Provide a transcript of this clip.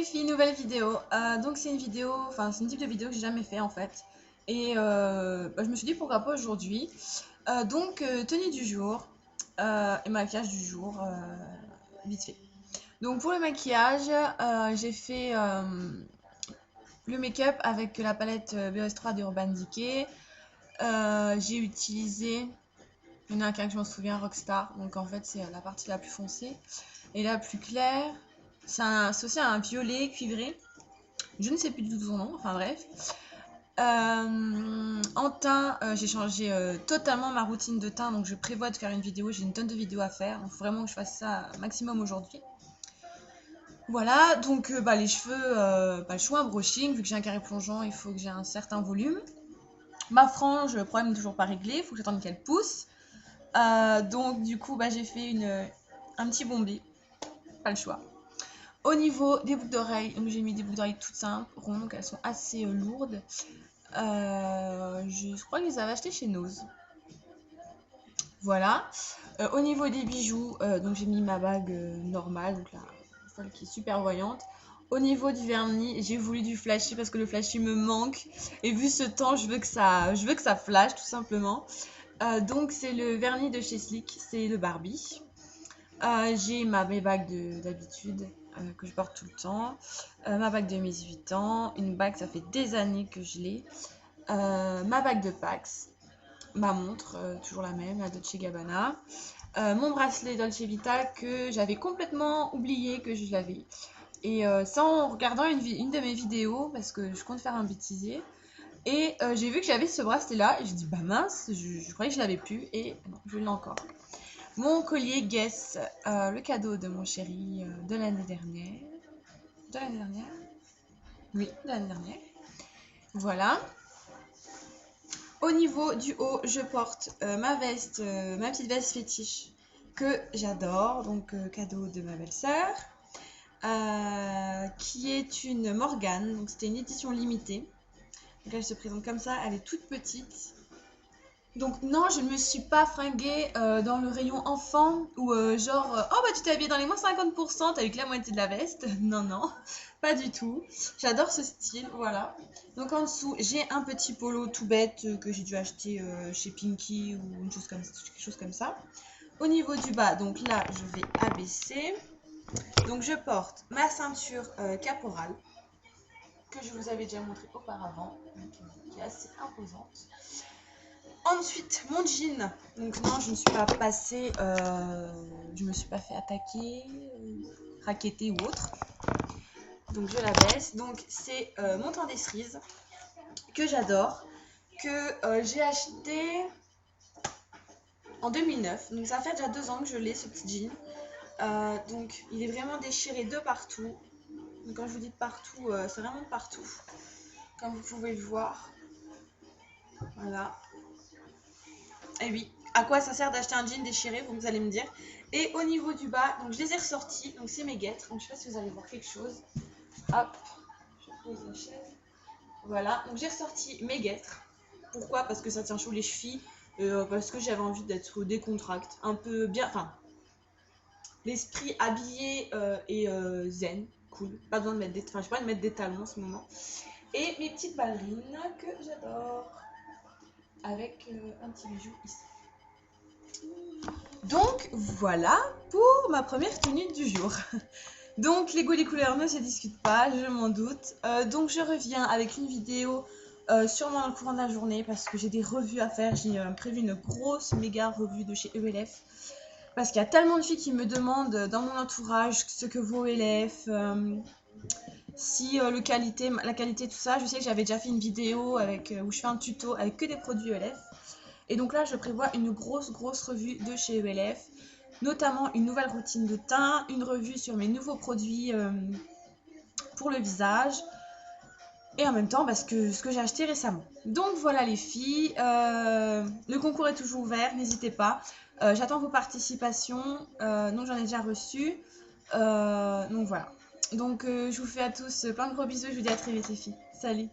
filles, nouvelle vidéo. Donc c'est une vidéo, enfin c'est une type de vidéo que j'ai jamais fait en fait. Et je me suis dit pourquoi pas aujourd'hui. Tenue du jour et maquillage du jour, vite fait. Donc pour le maquillage, j'ai fait le make-up avec la palette BOS3 d'Urban Decay. J'ai utilisé, il y en a qu'un que je m'en souviens, Rockstar. Donc en fait c'est la partie la plus foncée et la plus claire. C'est associé à un violet cuivré. Je ne sais plus du tout son nom, enfin bref. En teint, j'ai changé totalement ma routine de teint, donc je prévois de faire une vidéo, j'ai une tonne de vidéos à faire, donc faut vraiment que je fasse ça maximum aujourd'hui. Voilà, donc les cheveux, pas le choix, un brushing, vu que j'ai un carré plongeant, il faut que j'ai un certain volume. Ma frange, le problème n'est toujours pas réglé, il faut que j'attende qu'elle pousse. Donc du coup, j'ai fait un petit bombé, pas le choix. Au niveau des boucles d'oreilles, donc j'ai mis des boucles d'oreilles toutes simples, rondes, donc elles sont assez lourdes. Je crois que je les avais achetées chez Nose. Voilà. Au niveau des bijoux, donc j'ai mis ma bague normale, donc là, celle qui est super voyante. Au niveau du vernis, j'ai voulu du flashy parce que le flashy me manque. Et vu ce temps, je veux que ça flash tout simplement. Donc c'est le vernis de chez Sleek, c'est le Barbie. J'ai mes bagues d'habitude que je porte tout le temps. Ma bague de mes 18 ans. Une bague, ça fait des années que je l'ai. Ma bague de Pax. Ma montre, toujours la même, la Dolce Gabbana. Mon bracelet Dolce Vita que j'avais complètement oublié que je l'avais. Et ça en regardant une de mes vidéos, parce que je compte faire un bêtisier. Et j'ai vu que j'avais ce bracelet-là, et j'ai dit, bah mince, je croyais que je l'avais plus, et non, je l'ai encore. Mon collier Guess, le cadeau de mon chéri de l'année dernière. De l'année dernière? Oui, de l'année dernière. Voilà. Au niveau du haut, je porte ma petite veste fétiche que j'adore, donc cadeau de ma belle-sœur, qui est une Morgane, donc c'était une édition limitée. Donc elle se présente comme ça, elle est toute petite. Donc non, je ne me suis pas fringuée dans le rayon enfant ou oh bah tu t'es habillée dans les moins 50%, t'as eu que la moitié de la veste. Non, non, pas du tout. J'adore ce style, voilà. Donc en dessous, j'ai un petit polo tout bête que j'ai dû acheter chez Pinky ou quelque chose comme ça. Au niveau du bas, donc là, je vais abaisser. Donc je porte ma ceinture caporale que je vous avais déjà montré auparavant, qui est assez imposante. Ensuite, mon jean. Donc non, je ne suis pas passée, je me suis pas fait attaquer, raqueter ou autre. Donc je la baisse. Donc c'est mon teint des cerises que j'adore, que j'ai acheté en 2009. Donc ça fait déjà 2 ans que je l'ai, ce petit jean. Donc il est vraiment déchiré de partout. Donc quand je vous dis de partout, c'est vraiment de partout, comme vous pouvez le voir. Voilà. Et oui, à quoi ça sert d'acheter un jean déchiré, vous allez me dire. Et au niveau du bas, donc je les ai ressortis, donc c'est mes guêtres. Donc je sais pas si vous allez voir quelque chose. Hop, je pose la chaise. Voilà, donc j'ai ressorti mes guêtres. Pourquoi? Parce que ça tient chaud les chevilles, parce que j'avais envie d'être décontracte, un peu bien, enfin, l'esprit habillé et zen, cool. Pas besoin de mettre j'ai pas besoin de mettre des talons en ce moment. Et mes petites ballerines que j'adore, avec un petit bijou ici. Donc voilà pour ma première tenue du jour. Donc les goûts et les couleurs ne se discutent pas, je m'en doute. Donc je reviens avec une vidéo sûrement dans le courant de la journée parce que j'ai des revues à faire. J'ai prévu une grosse méga revue de chez ELF. Parce qu'il y a tellement de filles qui me demandent dans mon entourage ce que vaut ELF, si la qualité, tout ça. Je sais que j'avais déjà fait une vidéo où je fais un tuto avec que des produits ELF. Et donc là, je prévois une grosse revue de chez ELF, notamment une nouvelle routine de teint, une revue sur mes nouveaux produits pour le visage, et en même temps ce que j'ai acheté récemment. Donc voilà les filles, le concours est toujours ouvert, n'hésitez pas. J'attends vos participations, donc j'en ai déjà reçu. Donc voilà. Donc je vous fais à tous plein de gros bisous, je vous dis à très vite les filles. Salut!